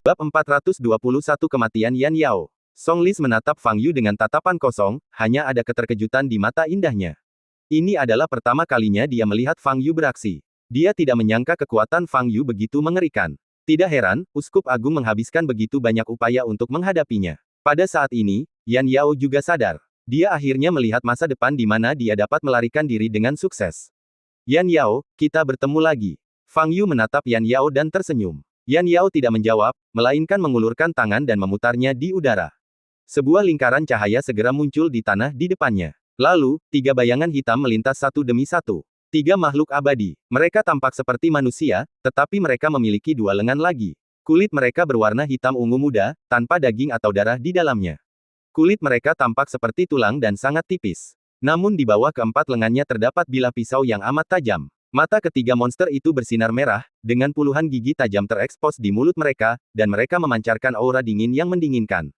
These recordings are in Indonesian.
Bab 421 Kematian Yan Yao. Song Lis menatap Fang Yu dengan tatapan kosong, hanya ada keterkejutan di mata indahnya. Ini adalah pertama kalinya dia melihat Fang Yu beraksi. Dia tidak menyangka kekuatan Fang Yu begitu mengerikan. Tidak heran, Uskup Agung menghabiskan begitu banyak upaya untuk menghadapinya. Pada saat ini, Yan Yao juga sadar. Dia akhirnya melihat masa depan di mana dia dapat melarikan diri dengan sukses. Yan Yao, kita bertemu lagi. Fang Yu menatap Yan Yao dan tersenyum. Yan Yao tidak menjawab, melainkan mengulurkan tangan dan memutarnya di udara. Sebuah lingkaran cahaya segera muncul di tanah di depannya. Lalu, 3 bayangan hitam melintas satu demi satu. 3 makhluk abadi. Mereka tampak seperti manusia, tetapi mereka memiliki 2 lengan lagi. Kulit mereka berwarna hitam ungu muda, tanpa daging atau darah di dalamnya. Kulit mereka tampak seperti tulang dan sangat tipis. Namun di bawah keempat lengannya terdapat bilah pisau yang amat tajam. Mata ketiga monster itu bersinar merah, dengan puluhan gigi tajam terekspos di mulut mereka, dan mereka memancarkan aura dingin yang mendinginkan.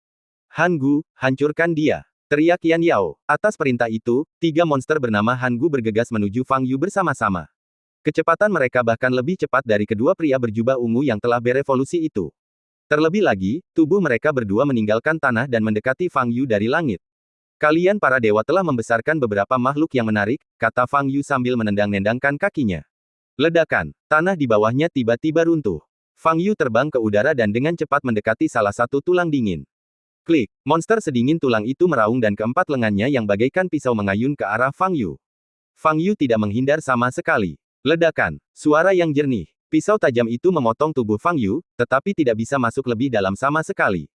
Han Gu, hancurkan dia! Teriak Yan Yao. Atas perintah itu, 3 monster bernama Han Gu bergegas menuju Fang Yu bersama-sama. Kecepatan mereka bahkan lebih cepat dari kedua pria berjubah ungu yang telah berevolusi itu. Terlebih lagi, tubuh mereka berdua meninggalkan tanah dan mendekati Fang Yu dari langit. Kalian para dewa telah membesarkan beberapa makhluk yang menarik, kata Fang Yu sambil menendang-nendangkan kakinya. Ledakan. Tanah di bawahnya tiba-tiba runtuh. Fang Yu terbang ke udara dan dengan cepat mendekati salah satu tulang dingin. Klik, monster sedingin tulang itu meraung dan keempat lengannya yang bagaikan pisau mengayun ke arah Fang Yu. Fang Yu tidak menghindar sama sekali. Ledakan, suara yang jernih. Pisau tajam itu memotong tubuh Fang Yu, tetapi tidak bisa masuk lebih dalam sama sekali.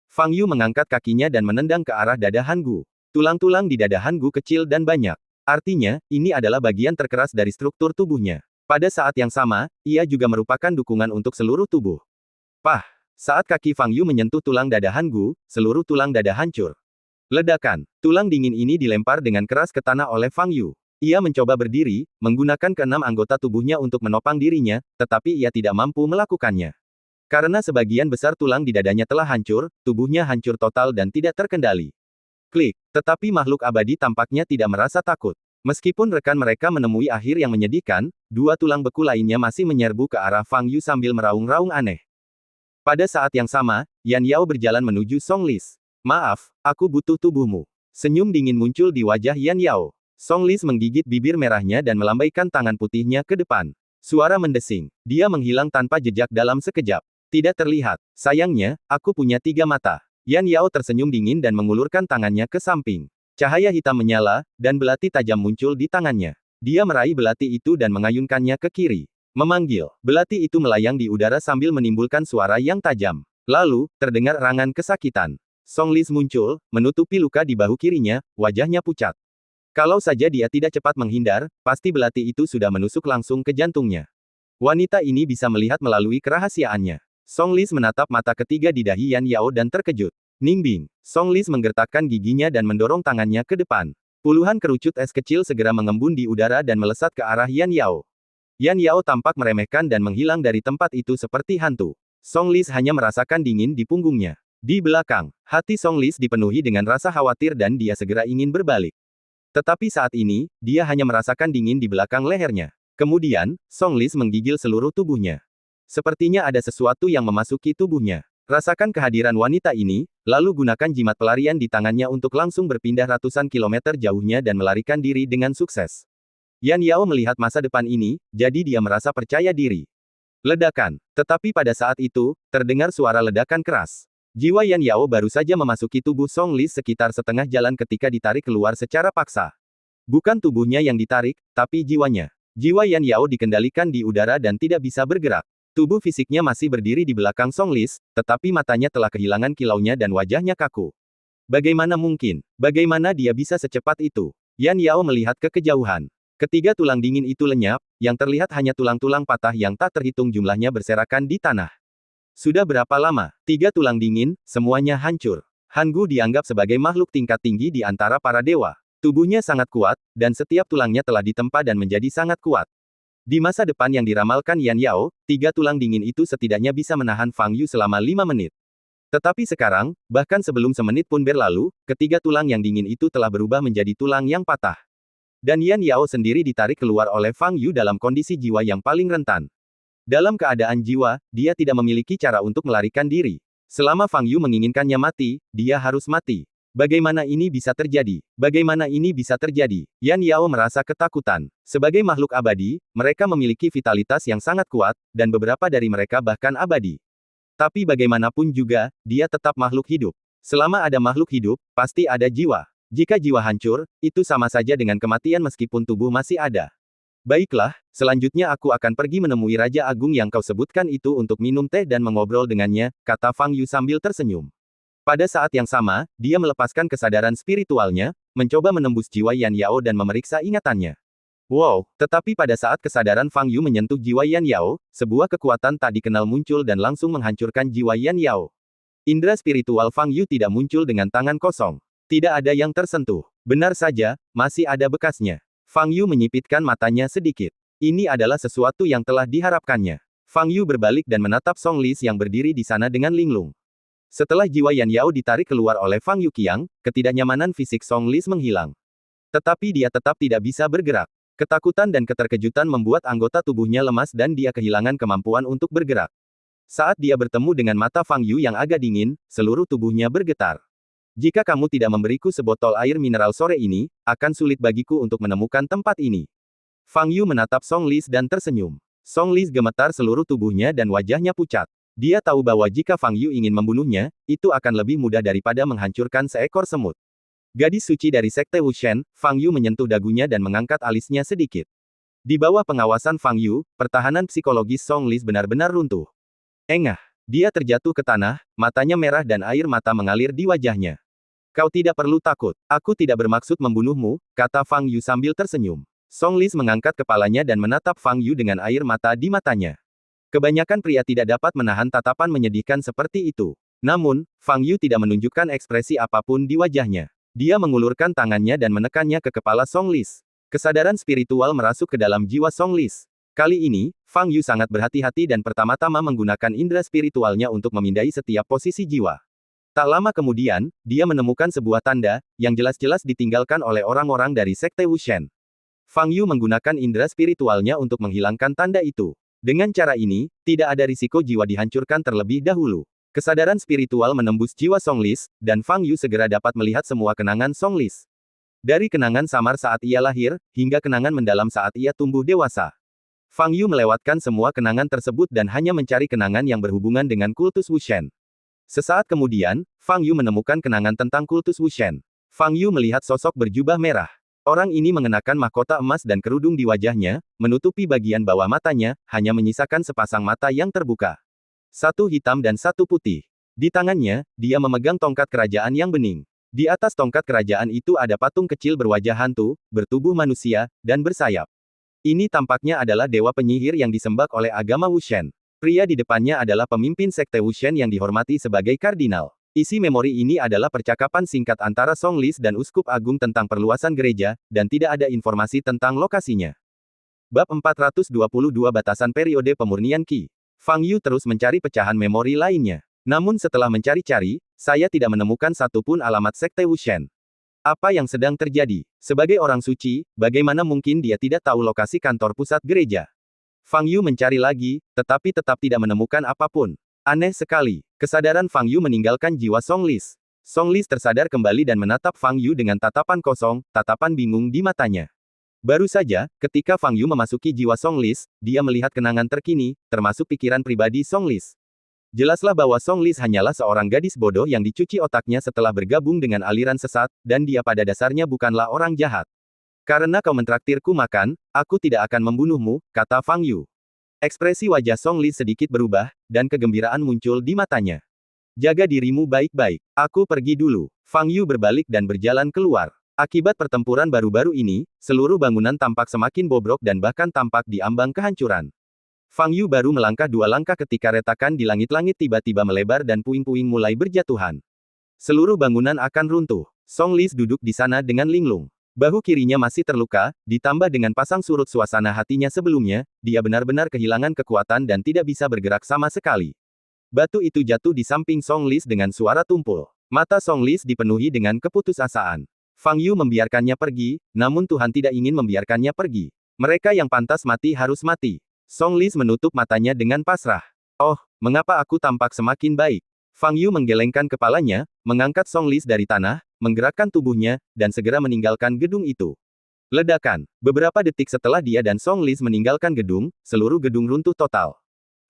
Fang Yu mengangkat kakinya dan menendang ke arah dada Han Gu. Tulang-tulang di dada Han Gu kecil dan banyak. Artinya, ini adalah bagian terkeras dari struktur tubuhnya. Pada saat yang sama, ia juga merupakan dukungan untuk seluruh tubuh. Pah! Saat kaki Fang Yu menyentuh tulang dada Han Gu, seluruh tulang dada hancur. Ledakan. Tulang dingin ini dilempar dengan keras ke tanah oleh Fang Yu. Ia mencoba berdiri, menggunakan ke-6 anggota tubuhnya untuk menopang dirinya, tetapi ia tidak mampu melakukannya. Karena sebagian besar tulang di dadanya telah hancur, tubuhnya hancur total dan tidak terkendali. Klik. Tetapi makhluk abadi tampaknya tidak merasa takut. Meskipun rekan mereka menemui akhir yang menyedihkan, 2 tulang beku lainnya masih menyerbu ke arah Fang Yu sambil meraung-raung aneh. Pada saat yang sama, Yan Yao berjalan menuju Song Lis. Maaf, aku butuh tubuhmu. Senyum dingin muncul di wajah Yan Yao. Song Lis menggigit bibir merahnya dan melambaikan tangan putihnya ke depan. Suara mendesing. Dia menghilang tanpa jejak dalam sekejap. Tidak terlihat. Sayangnya, aku punya 3 mata. Yan Yao tersenyum dingin dan mengulurkan tangannya ke samping. Cahaya hitam menyala, dan belati tajam muncul di tangannya. Dia meraih belati itu dan mengayunkannya ke kiri. Memanggil. Belati itu melayang di udara sambil menimbulkan suara yang tajam. Lalu, terdengar erangan kesakitan. Song Lis muncul, menutupi luka di bahu kirinya, wajahnya pucat. Kalau saja dia tidak cepat menghindar, pasti belati itu sudah menusuk langsung ke jantungnya. Wanita ini bisa melihat melalui kerahasiaannya. Song Lis menatap mata ketiga di dahi Yan Yao dan terkejut. Nimbing. Song Lis menggertakkan giginya dan mendorong tangannya ke depan. Puluhan kerucut es kecil segera mengembun di udara dan melesat ke arah Yan Yao. Yan Yao tampak meremehkan dan menghilang dari tempat itu seperti hantu. Song Lis hanya merasakan dingin di punggungnya. Di belakang, hati Song Lis dipenuhi dengan rasa khawatir dan dia segera ingin berbalik. Tetapi saat ini, dia hanya merasakan dingin di belakang lehernya. Kemudian, Song Lis menggigil seluruh tubuhnya. Sepertinya ada sesuatu yang memasuki tubuhnya. Rasakan kehadiran wanita ini, lalu gunakan jimat pelarian di tangannya untuk langsung berpindah ratusan kilometer jauhnya dan melarikan diri dengan sukses. Yan Yao melihat masa depan ini, jadi dia merasa percaya diri. Ledakan. Tetapi pada saat itu, terdengar suara ledakan keras. Jiwa Yan Yao baru saja memasuki tubuh Song Lis sekitar setengah jalan ketika ditarik keluar secara paksa. Bukan tubuhnya yang ditarik, tapi jiwanya. Jiwa Yan Yao dikendalikan di udara dan tidak bisa bergerak. Tubuh fisiknya masih berdiri di belakang Song Lis, tetapi matanya telah kehilangan kilaunya dan wajahnya kaku. Bagaimana mungkin? Bagaimana dia bisa secepat itu? Yan Yao melihat ke kejauhan. Ketiga tulang dingin itu lenyap, yang terlihat hanya tulang-tulang patah yang tak terhitung jumlahnya berserakan di tanah. Sudah berapa lama? 3 tulang dingin, semuanya hancur. Han Gu dianggap sebagai makhluk tingkat tinggi di antara para dewa. Tubuhnya sangat kuat, dan setiap tulangnya telah ditempa dan menjadi sangat kuat. Di masa depan yang diramalkan Yan Yao, 3 tulang dingin itu setidaknya bisa menahan Fang Yu selama 5 menit. Tetapi sekarang, bahkan sebelum semenit pun berlalu, ketiga tulang yang dingin itu telah berubah menjadi tulang yang patah. Dan Yan Yao sendiri ditarik keluar oleh Fang Yu dalam kondisi jiwa yang paling rentan. Dalam keadaan jiwa, dia tidak memiliki cara untuk melarikan diri. Selama Fang Yu menginginkannya mati, dia harus mati. Bagaimana ini bisa terjadi? Bagaimana ini bisa terjadi? Yan Yao merasa ketakutan. Sebagai makhluk abadi, mereka memiliki vitalitas yang sangat kuat, dan beberapa dari mereka bahkan abadi. Tapi bagaimanapun juga, dia tetap makhluk hidup. Selama ada makhluk hidup, pasti ada jiwa. Jika jiwa hancur, itu sama saja dengan kematian meskipun tubuh masih ada. Baiklah, selanjutnya aku akan pergi menemui Raja Agung yang kau sebutkan itu untuk minum teh dan mengobrol dengannya, kata Fang Yu sambil tersenyum. Pada saat yang sama, dia melepaskan kesadaran spiritualnya, mencoba menembus jiwa Yan Yao dan memeriksa ingatannya. Wow, tetapi pada saat kesadaran Fang Yu menyentuh jiwa Yan Yao, sebuah kekuatan tak dikenal muncul dan langsung menghancurkan jiwa Yan Yao. Indra spiritual Fang Yu tidak muncul dengan tangan kosong. Tidak ada yang tersentuh. Benar saja, masih ada bekasnya. Fang Yu menyipitkan matanya sedikit. Ini adalah sesuatu yang telah diharapkannya. Fang Yu berbalik dan menatap Song Lis yang berdiri di sana dengan linglung. Setelah jiwa Yan Yao ditarik keluar oleh Fang Yuqiang, ketidaknyamanan fisik Song Lis menghilang. Tetapi dia tetap tidak bisa bergerak. Ketakutan dan keterkejutan membuat anggota tubuhnya lemas dan dia kehilangan kemampuan untuk bergerak. Saat dia bertemu dengan mata Fang Yu yang agak dingin, seluruh tubuhnya bergetar. Jika kamu tidak memberiku sebotol air mineral sore ini, akan sulit bagiku untuk menemukan tempat ini. Fang Yu menatap Song Lis dan tersenyum. Song Lis gemetar seluruh tubuhnya dan wajahnya pucat. Dia tahu bahwa jika Fang Yu ingin membunuhnya, itu akan lebih mudah daripada menghancurkan seekor semut. Gadis suci dari Sekte Wushen, Fang Yu menyentuh dagunya dan mengangkat alisnya sedikit. Di bawah pengawasan Fang Yu, pertahanan psikologis Song Lis benar-benar runtuh. Engah. Dia terjatuh ke tanah, matanya merah dan air mata mengalir di wajahnya. Kau tidak perlu takut. Aku tidak bermaksud membunuhmu, kata Fang Yu sambil tersenyum. Song Lis mengangkat kepalanya dan menatap Fang Yu dengan air mata di matanya. Kebanyakan pria tidak dapat menahan tatapan menyedihkan seperti itu. Namun, Fang Yu tidak menunjukkan ekspresi apapun di wajahnya. Dia mengulurkan tangannya dan menekannya ke kepala Song Lis. Kesadaran spiritual merasuk ke dalam jiwa Song Lis. Kali ini, Fang Yu sangat berhati-hati dan pertama-tama menggunakan indera spiritualnya untuk memindai setiap posisi jiwa. Tak lama kemudian, dia menemukan sebuah tanda, yang jelas-jelas ditinggalkan oleh orang-orang dari Sekte Wushen. Fang Yu menggunakan indera spiritualnya untuk menghilangkan tanda itu. Dengan cara ini, tidak ada risiko jiwa dihancurkan terlebih dahulu. Kesadaran spiritual menembus jiwa Song Lis, dan Fang Yu segera dapat melihat semua kenangan Song Lis. Dari kenangan samar saat ia lahir, hingga kenangan mendalam saat ia tumbuh dewasa. Fang Yu melewatkan semua kenangan tersebut dan hanya mencari kenangan yang berhubungan dengan kultus Wushen. Sesaat kemudian, Fang Yu menemukan kenangan tentang kultus Wushen. Fang Yu melihat sosok berjubah merah. Orang ini mengenakan mahkota emas dan kerudung di wajahnya, menutupi bagian bawah matanya, hanya menyisakan sepasang mata yang terbuka. Satu hitam dan satu putih. Di tangannya, dia memegang tongkat kerajaan yang bening. Di atas tongkat kerajaan itu ada patung kecil berwajah hantu, bertubuh manusia, dan bersayap. Ini tampaknya adalah dewa penyihir yang disembah oleh agama Wushen. Pria di depannya adalah pemimpin Sekte Wushen yang dihormati sebagai kardinal. Isi memori ini adalah percakapan singkat antara Song Lis dan Uskup Agung tentang perluasan gereja, dan tidak ada informasi tentang lokasinya. Bab 422 Batasan Periode Pemurnian Qi. Fang Yu terus mencari pecahan memori lainnya. Namun setelah mencari-cari, saya tidak menemukan satupun alamat Sekte Wushen. Apa yang sedang terjadi? Sebagai orang suci, bagaimana mungkin dia tidak tahu lokasi kantor pusat gereja? Fang Yu mencari lagi, tetapi tetap tidak menemukan apapun. Aneh sekali. Kesadaran Fang Yu meninggalkan jiwa Song Lis. Song Lis tersadar kembali dan menatap Fang Yu dengan tatapan kosong, tatapan bingung di matanya. Baru saja, ketika Fang Yu memasuki jiwa Song Lis, dia melihat kenangan terkini, termasuk pikiran pribadi Song Lis. Jelaslah bahwa Song Lis hanyalah seorang gadis bodoh yang dicuci otaknya setelah bergabung dengan aliran sesat, dan dia pada dasarnya bukanlah orang jahat. Karena kau mentraktirku makan, aku tidak akan membunuhmu, kata Fang Yu. Ekspresi wajah Song Lis sedikit berubah, dan kegembiraan muncul di matanya. Jaga dirimu baik-baik. Aku pergi dulu. Fang Yu berbalik dan berjalan keluar. Akibat pertempuran baru-baru ini, seluruh bangunan tampak semakin bobrok dan bahkan tampak di ambang kehancuran. Fang Yu baru melangkah 2 langkah ketika retakan di langit-langit tiba-tiba melebar dan puing-puing mulai berjatuhan. Seluruh bangunan akan runtuh. Song Lis duduk di sana dengan linglung. Bahu kirinya masih terluka, ditambah dengan pasang surut suasana hatinya sebelumnya, dia benar-benar kehilangan kekuatan dan tidak bisa bergerak sama sekali. Batu itu jatuh di samping Song Lis dengan suara tumpul. Mata Song Lis dipenuhi dengan keputusasaan. Fang Yu membiarkannya pergi, namun Tuhan tidak ingin membiarkannya pergi. Mereka yang pantas mati harus mati. Song Lis menutup matanya dengan pasrah. Oh, mengapa aku tampak semakin baik? Fang Yu menggelengkan kepalanya, mengangkat Song Lis dari tanah, menggerakkan tubuhnya, dan segera meninggalkan gedung itu. Ledakan. Beberapa detik setelah dia dan Song Lis meninggalkan gedung, seluruh gedung runtuh total.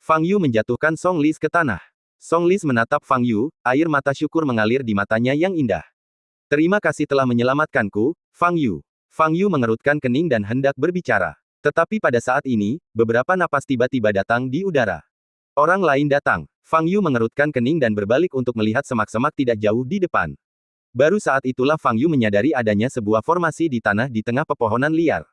Fang Yu menjatuhkan Song Lis ke tanah. Song Lis menatap Fang Yu, air mata syukur mengalir di matanya yang indah. Terima kasih telah menyelamatkanku, Fang Yu. Fang Yu mengerutkan kening dan hendak berbicara. Tetapi pada saat ini, beberapa napas tiba-tiba datang di udara. Orang lain datang. Fang Yu mengerutkan kening dan berbalik untuk melihat semak-semak tidak jauh di depan. Baru saat itulah Fang Yu menyadari adanya sebuah formasi di tanah di tengah pepohonan liar.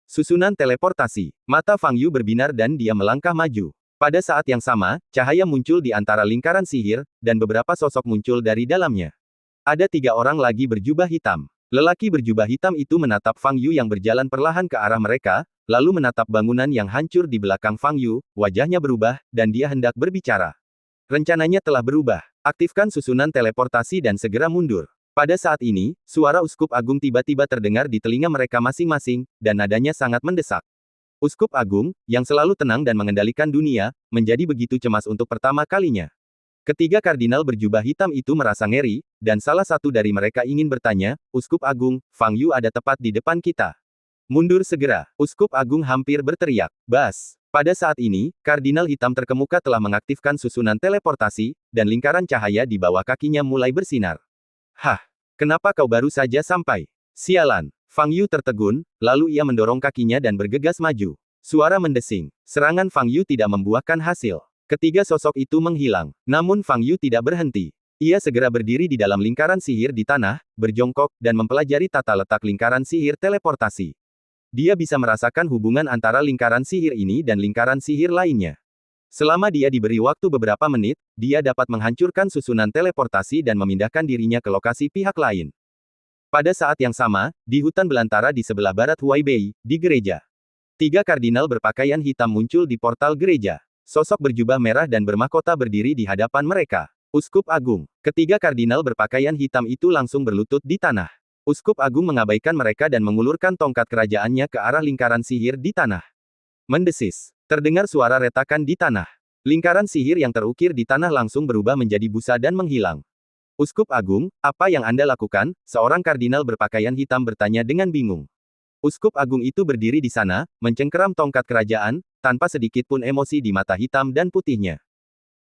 Susunan teleportasi. Mata Fang Yu berbinar dan dia melangkah maju. Pada saat yang sama, cahaya muncul di antara lingkaran sihir, dan beberapa sosok muncul dari dalamnya. Ada 3 orang lagi berjubah hitam. Lelaki berjubah hitam itu menatap Fang Yu yang berjalan perlahan ke arah mereka, lalu menatap bangunan yang hancur di belakang Fang Yu, wajahnya berubah, dan dia hendak berbicara. Rencananya telah berubah. Aktifkan susunan teleportasi dan segera mundur. Pada saat ini, suara Uskup Agung tiba-tiba terdengar di telinga mereka masing-masing, dan nadanya sangat mendesak. Uskup Agung, yang selalu tenang dan mengendalikan dunia, menjadi begitu cemas untuk pertama kalinya. Ketiga kardinal berjubah hitam itu merasa ngeri, dan salah satu dari mereka ingin bertanya, Uskup Agung, Fang Yu ada tepat di depan kita. Mundur segera. Uskup Agung hampir berteriak. Bas. Pada saat ini, kardinal hitam terkemuka telah mengaktifkan susunan teleportasi, dan lingkaran cahaya di bawah kakinya mulai bersinar. Hah? Kenapa kau baru saja sampai? Sialan. Fang Yu tertegun, lalu ia mendorong kakinya dan bergegas maju. Suara mendesing. Serangan Fang Yu tidak membuahkan hasil. Ketiga sosok itu menghilang. Namun Fang Yu tidak berhenti. Ia segera berdiri di dalam lingkaran sihir di tanah, berjongkok, dan mempelajari tata letak lingkaran sihir teleportasi. Dia bisa merasakan hubungan antara lingkaran sihir ini dan lingkaran sihir lainnya. Selama dia diberi waktu beberapa menit, dia dapat menghancurkan susunan teleportasi dan memindahkan dirinya ke lokasi pihak lain. Pada saat yang sama, di hutan belantara di sebelah barat Huaibei, di gereja. 3 kardinal berpakaian hitam muncul di portal gereja. Sosok berjubah merah dan bermahkota berdiri di hadapan mereka. Uskup Agung. Ketiga kardinal berpakaian hitam itu langsung berlutut di tanah. Uskup Agung mengabaikan mereka dan mengulurkan tongkat kerajaannya ke arah lingkaran sihir di tanah. Mendesis. Terdengar suara retakan di tanah. Lingkaran sihir yang terukir di tanah langsung berubah menjadi busa dan menghilang. Uskup Agung, apa yang Anda lakukan? Seorang kardinal berpakaian hitam bertanya dengan bingung. Uskup Agung itu berdiri di sana, mencengkeram tongkat kerajaan, tanpa sedikit pun emosi di mata hitam dan putihnya.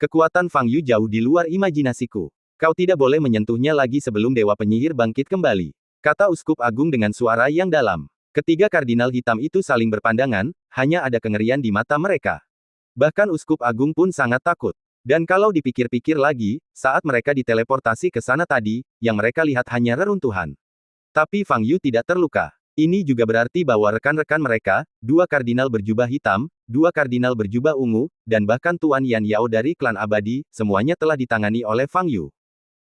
Kekuatan Fang Yu jauh di luar imajinasiku. Kau tidak boleh menyentuhnya lagi sebelum Dewa Penyihir bangkit kembali, kata Uskup Agung dengan suara yang dalam. Ketiga kardinal hitam itu saling berpandangan, hanya ada kengerian di mata mereka. Bahkan Uskup Agung pun sangat takut. Dan kalau dipikir-pikir lagi, saat mereka diteleportasi ke sana tadi, yang mereka lihat hanya reruntuhan. Tapi Fang Yu tidak terluka. Ini juga berarti bahwa rekan-rekan mereka, 2 kardinal berjubah hitam, 2 kardinal berjubah ungu, dan bahkan Tuan Yan Yao dari klan abadi, semuanya telah ditangani oleh Fang Yu.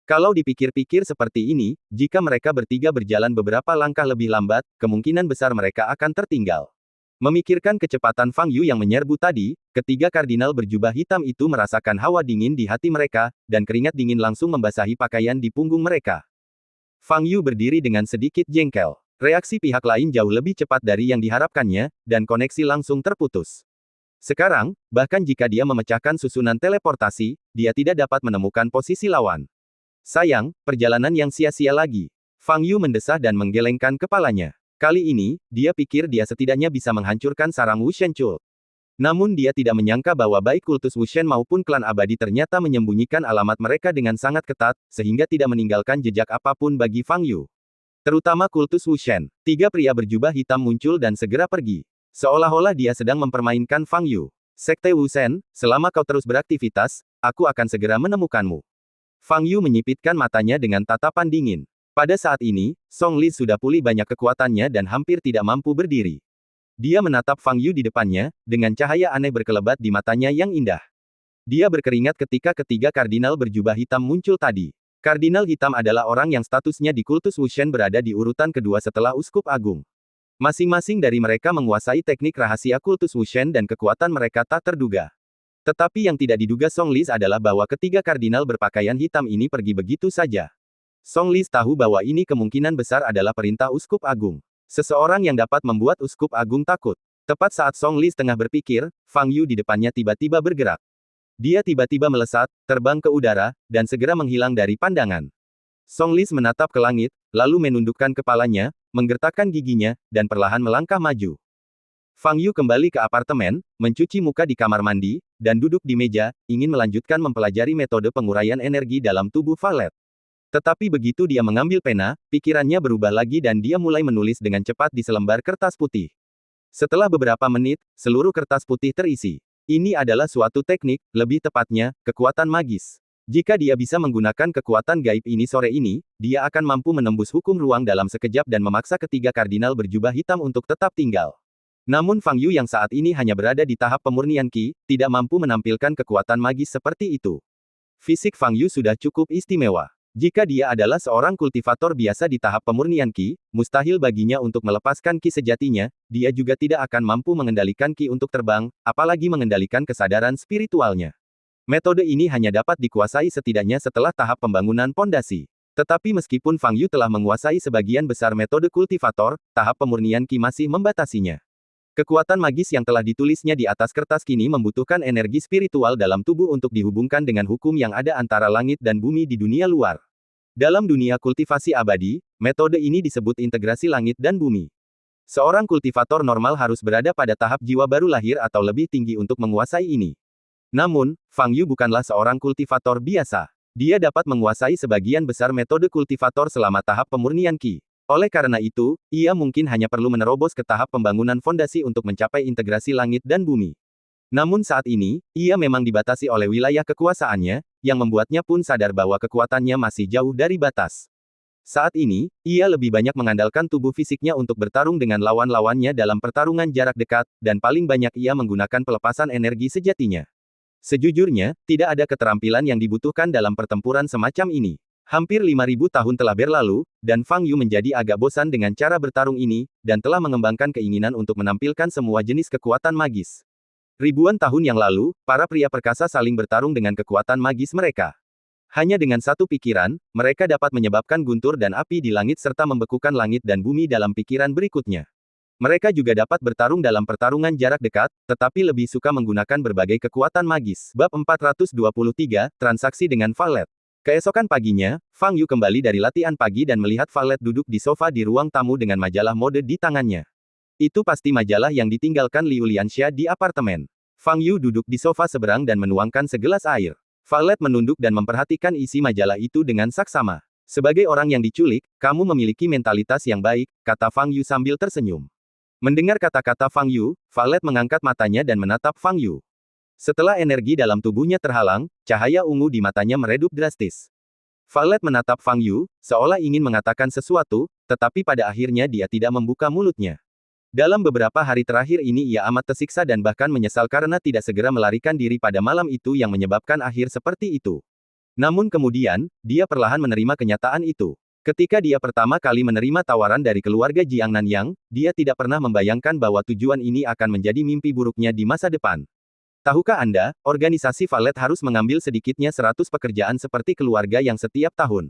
Kalau dipikir-pikir seperti ini, jika mereka bertiga berjalan beberapa langkah lebih lambat, kemungkinan besar mereka akan tertinggal. Memikirkan kecepatan Fang Yu yang menyerbu tadi, ketiga kardinal berjubah hitam itu merasakan hawa dingin di hati mereka, dan keringat dingin langsung membasahi pakaian di punggung mereka. Fang Yu berdiri dengan sedikit jengkel. Reaksi pihak lain jauh lebih cepat dari yang diharapkannya, dan koneksi langsung terputus. Sekarang, bahkan jika dia memecahkan susunan teleportasi, dia tidak dapat menemukan posisi lawan. Sayang, perjalanan yang sia-sia lagi. Fang Yu mendesah dan menggelengkan kepalanya. Kali ini, dia pikir dia setidaknya bisa menghancurkan sarang Wushen Chul. Namun dia tidak menyangka bahwa baik kultus Wushen maupun klan abadi ternyata menyembunyikan alamat mereka dengan sangat ketat, sehingga tidak meninggalkan jejak apapun bagi Fang Yu. Terutama kultus Wushen. 3 pria berjubah hitam muncul dan segera pergi. Seolah-olah dia sedang mempermainkan Fang Yu. Sekte Wushen, selama kau terus beraktivitas, aku akan segera menemukanmu. Fang Yu menyipitkan matanya dengan tatapan dingin. Pada saat ini, Song Lis sudah pulih banyak kekuatannya dan hampir tidak mampu berdiri. Dia menatap Fang Yu di depannya, dengan cahaya aneh berkelebat di matanya yang indah. Dia berkeringat ketika ketiga kardinal berjubah hitam muncul tadi. Kardinal hitam adalah orang yang statusnya di kultus Wushen berada di urutan kedua setelah Uskup Agung. Masing-masing dari mereka menguasai teknik rahasia kultus Wushen dan kekuatan mereka tak terduga. Tetapi yang tidak diduga Song Lis adalah bahwa ketiga kardinal berpakaian hitam ini pergi begitu saja. Song Lis tahu bahwa ini kemungkinan besar adalah perintah Uskup Agung. Seseorang yang dapat membuat Uskup Agung takut. Tepat saat Song Li tengah berpikir, Fang Yu di depannya tiba-tiba bergerak. Dia tiba-tiba melesat, terbang ke udara, dan segera menghilang dari pandangan. Song Li menatap ke langit, lalu menundukkan kepalanya, menggertakkan giginya, dan perlahan melangkah maju. Fang Yu kembali ke apartemen, mencuci muka di kamar mandi, dan duduk di meja, ingin melanjutkan mempelajari metode penguraian energi dalam tubuh Valet. Tetapi begitu dia mengambil pena, pikirannya berubah lagi dan dia mulai menulis dengan cepat di selembar kertas putih. Setelah beberapa menit, seluruh kertas putih terisi. Ini adalah suatu teknik, lebih tepatnya, kekuatan magis. Jika dia bisa menggunakan kekuatan gaib ini sore ini, dia akan mampu menembus hukum ruang dalam sekejap dan memaksa ketiga kardinal berjubah hitam untuk tetap tinggal. Namun Fang Yu yang saat ini hanya berada di tahap pemurnian Qi, tidak mampu menampilkan kekuatan magis seperti itu. Fisik Fang Yu sudah cukup istimewa. Jika dia adalah seorang kultivator biasa di tahap pemurnian Qi, mustahil baginya untuk melepaskan Qi sejatinya, dia juga tidak akan mampu mengendalikan Qi untuk terbang, apalagi mengendalikan kesadaran spiritualnya. Metode ini hanya dapat dikuasai setidaknya setelah tahap pembangunan pondasi. Tetapi meskipun Fang Yu telah menguasai sebagian besar metode kultivator, tahap pemurnian Qi masih membatasinya. Kekuatan magis yang telah ditulisnya di atas kertas kini membutuhkan energi spiritual dalam tubuh untuk dihubungkan dengan hukum yang ada antara langit dan bumi di dunia luar. Dalam dunia kultivasi abadi, metode ini disebut integrasi langit dan bumi. Seorang kultivator normal harus berada pada tahap jiwa baru lahir atau lebih tinggi untuk menguasai ini. Namun, Fang Yu bukanlah seorang kultivator biasa. Dia dapat menguasai sebagian besar metode kultivator selama tahap pemurnian Qi. Oleh karena itu, ia mungkin hanya perlu menerobos ke tahap pembangunan fondasi untuk mencapai integrasi langit dan bumi. Namun saat ini, ia memang dibatasi oleh wilayah kekuasaannya, yang membuatnya pun sadar bahwa kekuatannya masih jauh dari batas. Saat ini, ia lebih banyak mengandalkan tubuh fisiknya untuk bertarung dengan lawan-lawannya dalam pertarungan jarak dekat, dan paling banyak ia menggunakan pelepasan energi sejatinya. Sejujurnya, tidak ada keterampilan yang dibutuhkan dalam pertempuran semacam ini. Hampir 5.000 tahun telah berlalu, dan Fang Yu menjadi agak bosan dengan cara bertarung ini, dan telah mengembangkan keinginan untuk menampilkan semua jenis kekuatan magis. Ribuan tahun yang lalu, para pria perkasa saling bertarung dengan kekuatan magis mereka. Hanya dengan satu pikiran, mereka dapat menyebabkan guntur dan api di langit serta membekukan langit dan bumi dalam pikiran berikutnya. Mereka juga dapat bertarung dalam pertarungan jarak dekat, tetapi lebih suka menggunakan berbagai kekuatan magis. Bab 423, Transaksi dengan Valet. Keesokan paginya, Fang Yu kembali dari latihan pagi dan melihat Valet duduk di sofa di ruang tamu dengan majalah mode di tangannya. Itu pasti majalah yang ditinggalkan Liu Lianxia di apartemen. Fang Yu duduk di sofa seberang dan menuangkan segelas air. Valet menunduk dan memperhatikan isi majalah itu dengan saksama. Sebagai orang yang diculik, kamu memiliki mentalitas yang baik, kata Fang Yu sambil tersenyum. Mendengar kata-kata Fang Yu, Valet mengangkat matanya dan menatap Fang Yu. Setelah energi dalam tubuhnya terhalang, cahaya ungu di matanya meredup drastis. Valet menatap Fang Yu, seolah ingin mengatakan sesuatu, tetapi pada akhirnya dia tidak membuka mulutnya. Dalam beberapa hari terakhir ini ia amat tersiksa dan bahkan menyesal karena tidak segera melarikan diri pada malam itu yang menyebabkan akhir seperti itu. Namun kemudian, dia perlahan menerima kenyataan itu. Ketika dia pertama kali menerima tawaran dari keluarga Jiang Nanyang, dia tidak pernah membayangkan bahwa tujuan ini akan menjadi mimpi buruknya di masa depan. Tahukah Anda, organisasi Valet harus mengambil sedikitnya 100 pekerjaan seperti keluarga yang setiap tahun.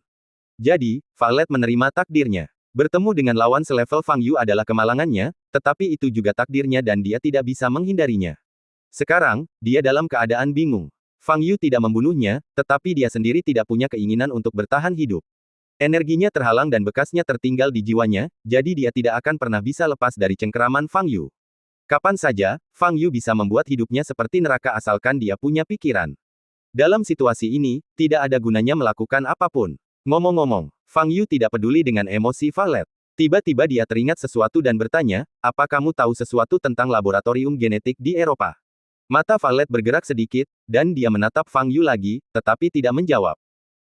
Jadi, Valet menerima takdirnya. Bertemu dengan lawan selevel Fang Yu adalah kemalangannya, tetapi itu juga takdirnya dan dia tidak bisa menghindarinya. Sekarang, dia dalam keadaan bingung. Fang Yu tidak membunuhnya, tetapi dia sendiri tidak punya keinginan untuk bertahan hidup. Energinya terhalang dan bekasnya tertinggal di jiwanya, jadi dia tidak akan pernah bisa lepas dari cengkeraman Fang Yu. Kapan saja, Fang Yu bisa membuat hidupnya seperti neraka asalkan dia punya pikiran. Dalam situasi ini, tidak ada gunanya melakukan apapun. Ngomong-ngomong, Fang Yu tidak peduli dengan emosi Valet. Tiba-tiba dia teringat sesuatu dan bertanya, apa kamu tahu sesuatu tentang laboratorium genetik di Eropa? Mata Valet bergerak sedikit, dan dia menatap Fang Yu lagi, tetapi tidak menjawab.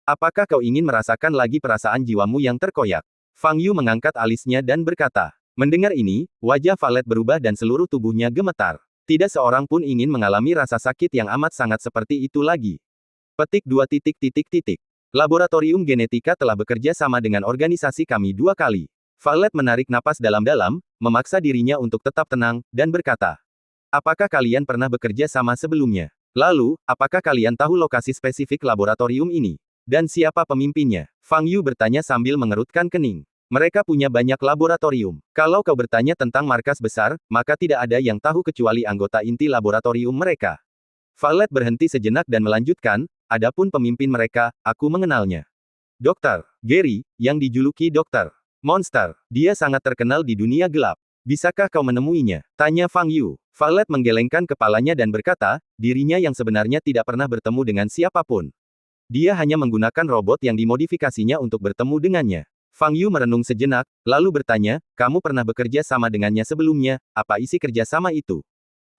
Apakah kau ingin merasakan lagi perasaan jiwamu yang terkoyak? Fang Yu mengangkat alisnya dan berkata. Mendengar ini, wajah Valet berubah dan seluruh tubuhnya gemetar. Tidak seorang pun ingin mengalami rasa sakit yang amat sangat seperti itu lagi. Petik 2. Laboratorium genetika telah bekerja sama dengan organisasi kami 2 kali. Valet menarik napas dalam-dalam, memaksa dirinya untuk tetap tenang, dan berkata. Apakah kalian pernah bekerja sama sebelumnya? Lalu, apakah kalian tahu lokasi spesifik laboratorium ini? Dan siapa pemimpinnya? Fang Yu bertanya sambil mengerutkan kening. Mereka punya banyak laboratorium. Kalau kau bertanya tentang markas besar, maka tidak ada yang tahu kecuali anggota inti laboratorium mereka. Violet berhenti sejenak dan melanjutkan, adapun pemimpin mereka, aku mengenalnya. Dokter Gary, yang dijuluki Dokter Monster. Dia sangat terkenal di dunia gelap. Bisakah kau menemuinya? Tanya Fang Yu. Violet menggelengkan kepalanya dan berkata, dirinya yang sebenarnya tidak pernah bertemu dengan siapapun. Dia hanya menggunakan robot yang dimodifikasinya untuk bertemu dengannya. Fang Yu merenung sejenak, lalu bertanya, kamu pernah bekerja sama dengannya sebelumnya, apa isi kerjasama itu?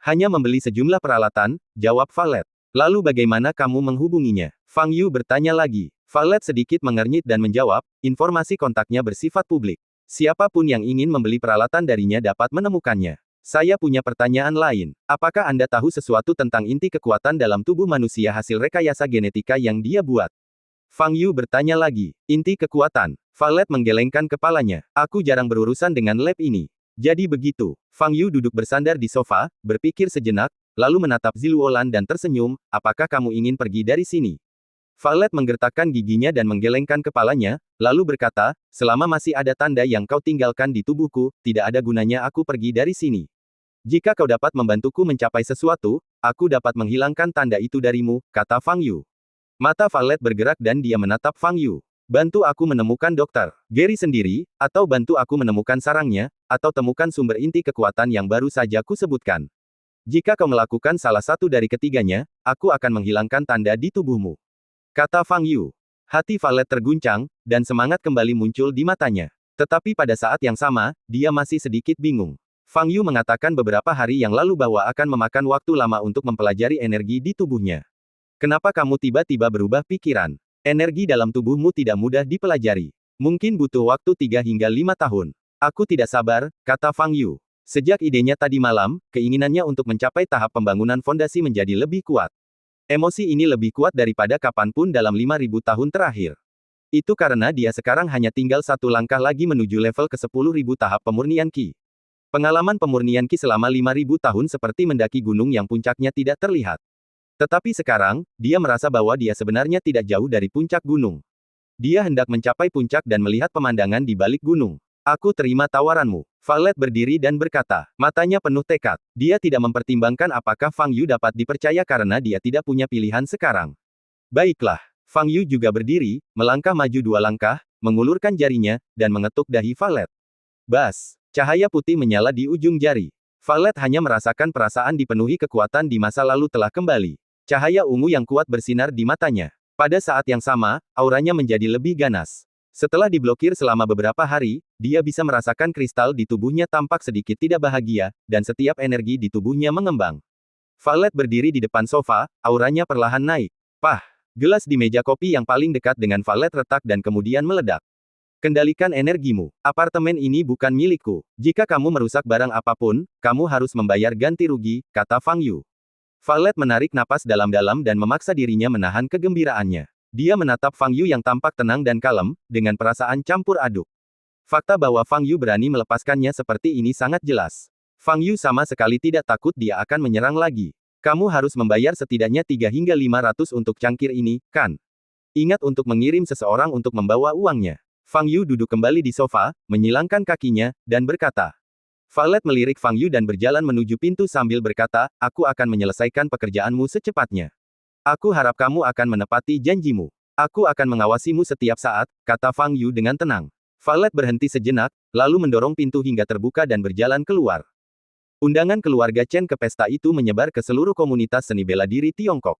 Hanya membeli sejumlah peralatan, jawab Violet. Lalu bagaimana kamu menghubunginya? Fang Yu bertanya lagi. Violet sedikit mengernyit dan menjawab, informasi kontaknya bersifat publik. Siapapun yang ingin membeli peralatan darinya dapat menemukannya. Saya punya pertanyaan lain. Apakah Anda tahu sesuatu tentang inti kekuatan dalam tubuh manusia hasil rekayasa genetika yang dia buat? Fang Yu bertanya lagi. Inti kekuatan. Violet menggelengkan kepalanya. Aku jarang berurusan dengan lab ini. Jadi begitu. Fang Yu duduk bersandar di sofa, berpikir sejenak, lalu menatap Ziluolan dan tersenyum, apakah kamu ingin pergi dari sini? Violet menggertakkan giginya dan menggelengkan kepalanya, lalu berkata, selama masih ada tanda yang kau tinggalkan di tubuhku, tidak ada gunanya aku pergi dari sini. Jika kau dapat membantuku mencapai sesuatu, aku dapat menghilangkan tanda itu darimu, kata Fang Yu. Mata Violet bergerak dan dia menatap Fang Yu. Bantu aku menemukan Dokter Gary sendiri, atau bantu aku menemukan sarangnya, atau temukan sumber inti kekuatan yang baru saja kusebutkan. Jika kau melakukan salah satu dari ketiganya, aku akan menghilangkan tanda di tubuhmu. Kata Fang Yu. Hati Violet terguncang, dan semangat kembali muncul di matanya. Tetapi pada saat yang sama, dia masih sedikit bingung. Fang Yu mengatakan beberapa hari yang lalu bahwa akan memakan waktu lama untuk mempelajari energi di tubuhnya. Kenapa kamu tiba-tiba berubah pikiran? Energi dalam tubuhmu tidak mudah dipelajari. Mungkin butuh waktu 3 hingga 5 tahun. Aku tidak sabar, kata Fang Yu. Sejak idenya tadi malam, keinginannya untuk mencapai tahap pembangunan fondasi menjadi lebih kuat. Emosi ini lebih kuat daripada kapanpun dalam 5.000 tahun terakhir. Itu karena dia sekarang hanya tinggal satu langkah lagi menuju level ke 10.000 tahap pemurnian Qi. Pengalaman pemurnian Qi selama 5.000 tahun seperti mendaki gunung yang puncaknya tidak terlihat. Tetapi sekarang, dia merasa bahwa dia sebenarnya tidak jauh dari puncak gunung. Dia hendak mencapai puncak dan melihat pemandangan di balik gunung. Aku terima tawaranmu. Violet berdiri dan berkata, matanya penuh tekad. Dia tidak mempertimbangkan apakah Fang Yu dapat dipercaya karena dia tidak punya pilihan sekarang. Baiklah. Fang Yu juga berdiri, melangkah maju 2 langkah, mengulurkan jarinya, dan mengetuk dahi Violet. Bas. Cahaya putih menyala di ujung jari. Violet hanya merasakan perasaan dipenuhi kekuatan di masa lalu telah kembali. Cahaya ungu yang kuat bersinar di matanya. Pada saat yang sama, auranya menjadi lebih ganas. Setelah diblokir selama beberapa hari, dia bisa merasakan kristal di tubuhnya tampak sedikit tidak bahagia, dan setiap energi di tubuhnya mengembang. Violet berdiri di depan sofa, auranya perlahan naik. Pah! Gelas di meja kopi yang paling dekat dengan Violet retak dan kemudian meledak. Kendalikan energimu. Apartemen ini bukan milikku. Jika kamu merusak barang apapun, kamu harus membayar ganti rugi, kata Fang Yu. Violet menarik napas dalam-dalam dan memaksa dirinya menahan kegembiraannya. Dia menatap Fang Yu yang tampak tenang dan kalem, dengan perasaan campur aduk. Fakta bahwa Fang Yu berani melepaskannya seperti ini sangat jelas. Fang Yu sama sekali tidak takut dia akan menyerang lagi. Kamu harus membayar setidaknya 3 hingga 500 untuk cangkir ini, kan? Ingat untuk mengirim seseorang untuk membawa uangnya. Fang Yu duduk kembali di sofa, menyilangkan kakinya, dan berkata. Violet melirik Fang Yu dan berjalan menuju pintu sambil berkata, aku akan menyelesaikan pekerjaanmu secepatnya. Aku harap kamu akan menepati janjimu. Aku akan mengawasimu setiap saat, kata Fang Yu dengan tenang. Violet berhenti sejenak, lalu mendorong pintu hingga terbuka dan berjalan keluar. Undangan keluarga Chen ke pesta itu menyebar ke seluruh komunitas seni bela diri Tiongkok.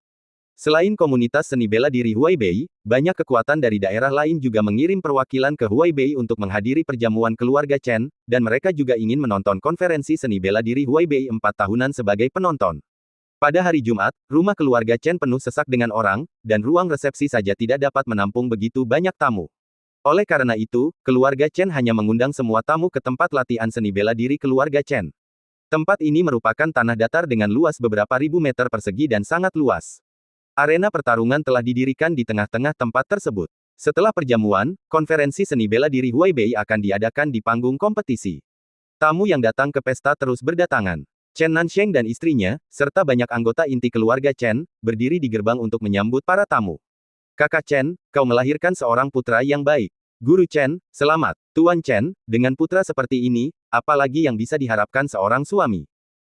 Selain komunitas seni bela diri Huaibei, banyak kekuatan dari daerah lain juga mengirim perwakilan ke Huaibei untuk menghadiri perjamuan keluarga Chen, dan mereka juga ingin menonton konferensi seni bela diri Huaibei 4 tahunan sebagai penonton. Pada hari Jumat, rumah keluarga Chen penuh sesak dengan orang, dan ruang resepsi saja tidak dapat menampung begitu banyak tamu. Oleh karena itu, keluarga Chen hanya mengundang semua tamu ke tempat latihan seni bela diri keluarga Chen. Tempat ini merupakan tanah datar dengan luas beberapa ribu meter persegi dan sangat luas. Arena pertarungan telah didirikan di tengah-tengah tempat tersebut. Setelah perjamuan, konferensi seni bela diri Huaibei akan diadakan di panggung kompetisi. Tamu yang datang ke pesta terus berdatangan. Chen Nansheng dan istrinya, serta banyak anggota inti keluarga Chen, berdiri di gerbang untuk menyambut para tamu. Kakak Chen, kau melahirkan seorang putra yang baik. Guru Chen, selamat. Tuan Chen, dengan putra seperti ini, apalagi yang bisa diharapkan seorang suami?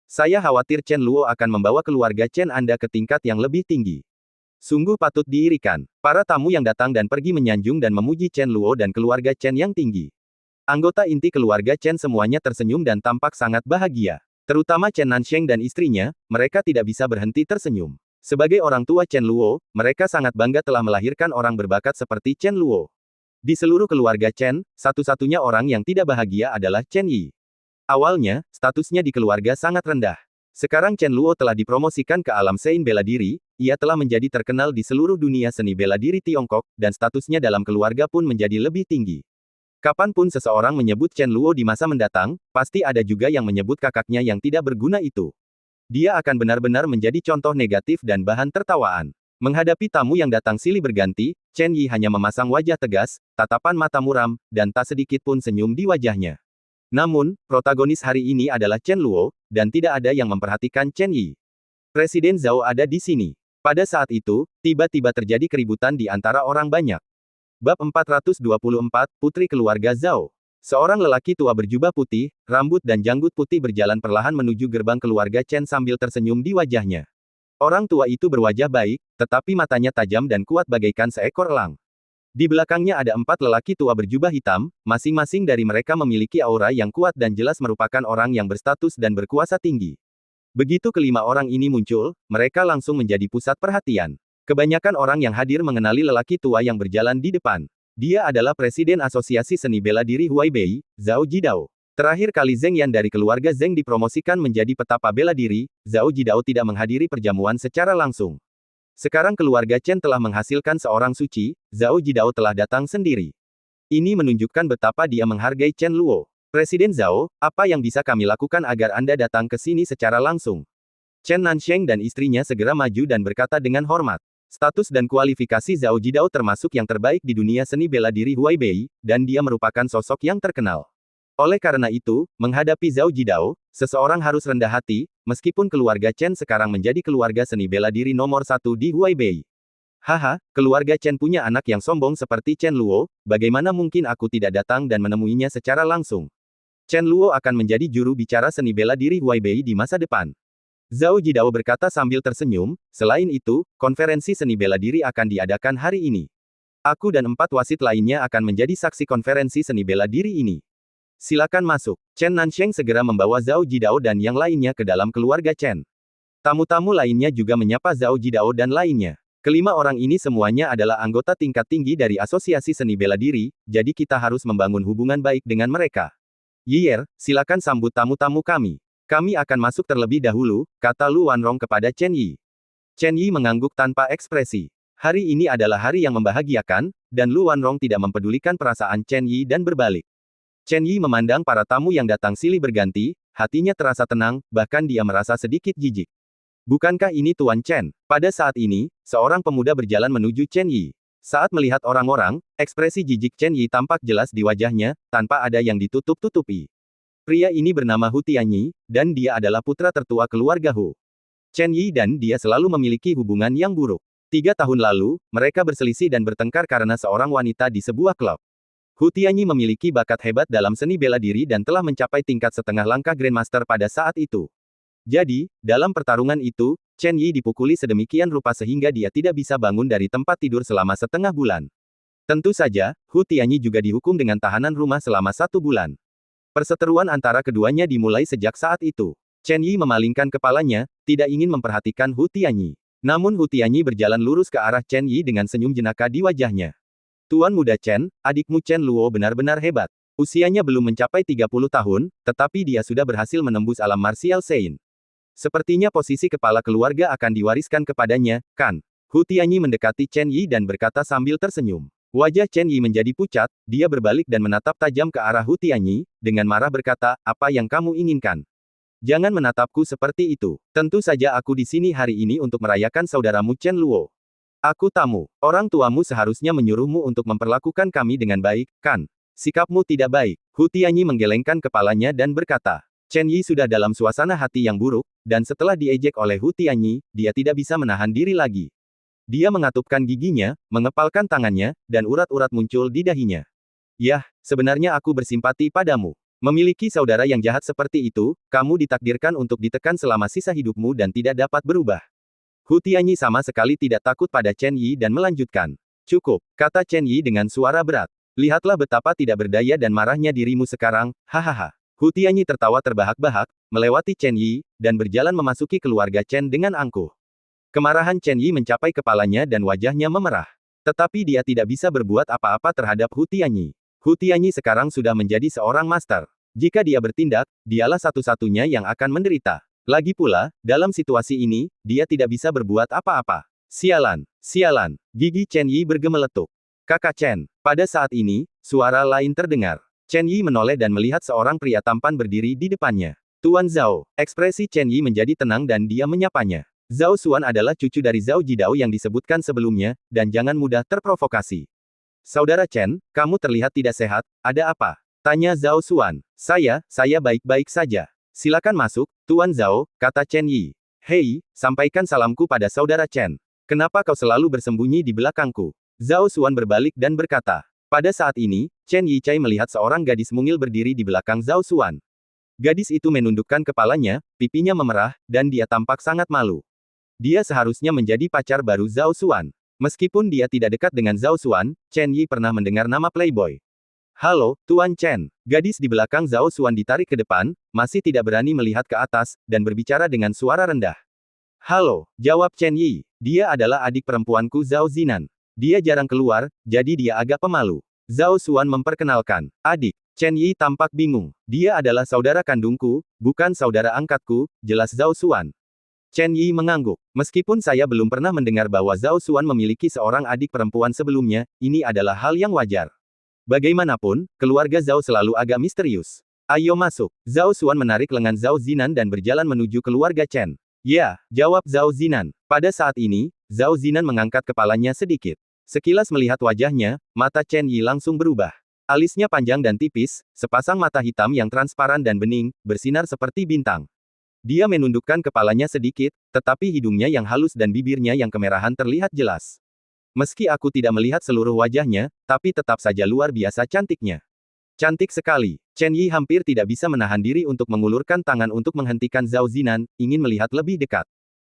Saya khawatir Chen Luo akan membawa keluarga Chen Anda ke tingkat yang lebih tinggi. Sungguh patut diirikan. Para tamu yang datang dan pergi menyanjung dan memuji Chen Luo dan keluarga Chen yang tinggi. Anggota inti keluarga Chen semuanya tersenyum dan tampak sangat bahagia. Terutama Chen Nansheng dan istrinya, mereka tidak bisa berhenti tersenyum. Sebagai orang tua Chen Luo, mereka sangat bangga telah melahirkan orang berbakat seperti Chen Luo. Di seluruh keluarga Chen, satu-satunya orang yang tidak bahagia adalah Chen Yi. Awalnya, statusnya di keluarga sangat rendah. Sekarang Chen Luo telah dipromosikan ke alam Sein bela diri, ia telah menjadi terkenal di seluruh dunia seni bela diri Tiongkok, dan statusnya dalam keluarga pun menjadi lebih tinggi. Kapanpun seseorang menyebut Chen Luo di masa mendatang, pasti ada juga yang menyebut kakaknya yang tidak berguna itu. Dia akan benar-benar menjadi contoh negatif dan bahan tertawaan. Menghadapi tamu yang datang silih berganti, Chen Yi hanya memasang wajah tegas, tatapan mata muram, dan tak sedikit pun senyum di wajahnya. Namun, protagonis hari ini adalah Chen Luo, dan tidak ada yang memperhatikan Chen Yi. Presiden Zhao ada di sini. Pada saat itu, tiba-tiba terjadi keributan di antara orang banyak. Bab 424, Putri Keluarga Zhao. Seorang lelaki tua berjubah putih, rambut dan janggut putih berjalan perlahan menuju gerbang keluarga Chen sambil tersenyum di wajahnya. Orang tua itu berwajah baik, tetapi matanya tajam dan kuat bagaikan seekor elang. Di belakangnya ada 4 lelaki tua berjubah hitam, masing-masing dari mereka memiliki aura yang kuat dan jelas merupakan orang yang berstatus dan berkuasa tinggi. Begitu kelima orang ini muncul, mereka langsung menjadi pusat perhatian. Kebanyakan orang yang hadir mengenali lelaki tua yang berjalan di depan. Dia adalah Presiden Asosiasi Seni Bela Diri Huaibei, Zhao Jidao. Terakhir kali Zheng Yan dari keluarga Zheng dipromosikan menjadi petapa bela diri, Zhao Jidao tidak menghadiri perjamuan secara langsung. Sekarang keluarga Chen telah menghasilkan seorang suci, Zhao Jidao telah datang sendiri. Ini menunjukkan betapa dia menghargai Chen Luo. Presiden Zhao, apa yang bisa kami lakukan agar Anda datang ke sini secara langsung? Chen Nansheng dan istrinya segera maju dan berkata dengan hormat. Status dan kualifikasi Zhao Jidao termasuk yang terbaik di dunia seni bela diri Huaibei, dan dia merupakan sosok yang terkenal. Oleh karena itu, menghadapi Zhao Jidao, seseorang harus rendah hati, meskipun keluarga Chen sekarang menjadi keluarga seni bela diri nomor 1 di Huaibei. Haha, keluarga Chen punya anak yang sombong seperti Chen Luo, bagaimana mungkin aku tidak datang dan menemuinya secara langsung? Chen Luo akan menjadi juru bicara seni bela diri Huaibei di masa depan. Zhao Jidao berkata sambil tersenyum, selain itu, konferensi seni bela diri akan diadakan hari ini. Aku dan 4 wasit lainnya akan menjadi saksi konferensi seni bela diri ini. Silakan masuk. Chen Nansheng segera membawa Zhao Jidao dan yang lainnya ke dalam keluarga Chen. Tamu-tamu lainnya juga menyapa Zhao Jidao dan lainnya. Kelima orang ini semuanya adalah anggota tingkat tinggi dari Asosiasi Seni Bela Diri, jadi kita harus membangun hubungan baik dengan mereka. Yier, silakan sambut tamu-tamu kami. Kami akan masuk terlebih dahulu, kata Lu Wanrong kepada Chen Yi. Chen Yi mengangguk tanpa ekspresi. Hari ini adalah hari yang membahagiakan, dan Lu Wanrong tidak mempedulikan perasaan Chen Yi dan berbalik. Chen Yi memandang para tamu yang datang silih berganti, hatinya terasa tenang, bahkan dia merasa sedikit jijik. Bukankah ini Tuan Chen? Pada saat ini, seorang pemuda berjalan menuju Chen Yi. Saat melihat orang-orang, ekspresi jijik Chen Yi tampak jelas di wajahnya, tanpa ada yang ditutup-tutupi. Pria ini bernama Hu Tianyi, dan dia adalah putra tertua keluarga Hu. Chen Yi dan dia selalu memiliki hubungan yang buruk. 3 tahun lalu, mereka berselisih dan bertengkar karena seorang wanita di sebuah klub. Hu Tianyi memiliki bakat hebat dalam seni bela diri dan telah mencapai tingkat setengah langkah Grandmaster pada saat itu. Jadi, dalam pertarungan itu, Chen Yi dipukuli sedemikian rupa sehingga dia tidak bisa bangun dari tempat tidur selama setengah bulan. Tentu saja, Hu Tianyi juga dihukum dengan tahanan rumah selama 1 bulan. Perseteruan antara keduanya dimulai sejak saat itu. Chen Yi memalingkan kepalanya, tidak ingin memperhatikan Hu Tianyi. Namun Hu Tianyi berjalan lurus ke arah Chen Yi dengan senyum jenaka di wajahnya. Tuan muda Chen, adikmu Chen Luo benar-benar hebat. Usianya belum mencapai 30 tahun, tetapi dia sudah berhasil menembus alam martial Sein. Sepertinya posisi kepala keluarga akan diwariskan kepadanya, kan? Hu Tianyi mendekati Chen Yi dan berkata sambil tersenyum. Wajah Chen Yi menjadi pucat, dia berbalik dan menatap tajam ke arah Hu Tianyi, dengan marah berkata, apa yang kamu inginkan? Jangan menatapku seperti itu. Tentu saja aku di sini hari ini untuk merayakan saudaramu Chen Luo. Aku tamu. Orang tuamu seharusnya menyuruhmu untuk memperlakukan kami dengan baik, kan? Sikapmu tidak baik. Hu Tianyi menggelengkan kepalanya dan berkata. Chen Yi sudah dalam suasana hati yang buruk, dan setelah diejek oleh Hu Tianyi, dia tidak bisa menahan diri lagi. Dia mengatupkan giginya, mengepalkan tangannya, dan urat-urat muncul di dahinya. Yah, sebenarnya aku bersimpati padamu. Memiliki saudara yang jahat seperti itu, kamu ditakdirkan untuk ditekan selama sisa hidupmu dan tidak dapat berubah. Hu Tianyi sama sekali tidak takut pada Chen Yi dan melanjutkan. Cukup, kata Chen Yi dengan suara berat. Lihatlah betapa tidak berdaya dan marahnya dirimu sekarang, hahaha. Hu Tianyi tertawa terbahak-bahak, melewati Chen Yi, dan berjalan memasuki keluarga Chen dengan angkuh. Kemarahan Chen Yi mencapai kepalanya dan wajahnya memerah. Tetapi dia tidak bisa berbuat apa-apa terhadap Hu Tianyi. Hu Tianyi sekarang sudah menjadi seorang master. Jika dia bertindak, dialah satu-satunya yang akan menderita. Lagi pula, dalam situasi ini, dia tidak bisa berbuat apa-apa. Sialan, sialan, gigi Chen Yi bergemeletuk. Kakak Chen. Pada saat ini, suara lain terdengar. Chen Yi menoleh dan melihat seorang pria tampan berdiri di depannya. Tuan Zhao. Ekspresi Chen Yi menjadi tenang dan dia menyapanya. Zhao Xuan adalah cucu dari Zhao Jidao yang disebutkan sebelumnya, dan jangan mudah terprovokasi. Saudara Chen, kamu terlihat tidak sehat, ada apa? Tanya Zhao Xuan. Saya baik-baik saja. Silakan masuk, Tuan Zhao, kata Chen Yi. Hei, sampaikan salamku pada saudara Chen. Kenapa kau selalu bersembunyi di belakangku? Zhao Xuan berbalik dan berkata. Pada saat ini, Chen Yi Chai melihat seorang gadis mungil berdiri di belakang Zhao Xuan. Gadis itu menundukkan kepalanya, pipinya memerah, dan dia tampak sangat malu. Dia seharusnya menjadi pacar baru Zhao Xuan. Meskipun dia tidak dekat dengan Zhao Xuan, Chen Yi pernah mendengar nama playboy. Halo, Tuan Chen. Gadis di belakang Zhao Xuan ditarik ke depan, masih tidak berani melihat ke atas, dan berbicara dengan suara rendah. Halo, jawab Chen Yi. Dia adalah adik perempuanku Zhao Zinan. Dia jarang keluar, jadi dia agak pemalu. Zhao Xuan memperkenalkan. Adik. Chen Yi tampak bingung. Dia adalah saudara kandungku, bukan saudara angkatku, jelas Zhao Xuan. Chen Yi mengangguk. Meskipun saya belum pernah mendengar bahwa Zhao Xuan memiliki seorang adik perempuan sebelumnya, ini adalah hal yang wajar. Bagaimanapun, keluarga Zhao selalu agak misterius. Ayo masuk. Zhao Xuan menarik lengan Zhao Zinan dan berjalan menuju keluarga Chen. Ya, jawab Zhao Zinan. Pada saat ini, Zhao Zinan mengangkat kepalanya sedikit. Sekilas melihat wajahnya, mata Chen Yi langsung berubah. Alisnya panjang dan tipis, sepasang mata hitam yang transparan dan bening, bersinar seperti bintang. Dia menundukkan kepalanya sedikit, tetapi hidungnya yang halus dan bibirnya yang kemerahan terlihat jelas. Meski aku tidak melihat seluruh wajahnya, tapi tetap saja luar biasa cantiknya. Cantik sekali. Chen Yi hampir tidak bisa menahan diri untuk mengulurkan tangan untuk menghentikan Zhao Zinan, ingin melihat lebih dekat.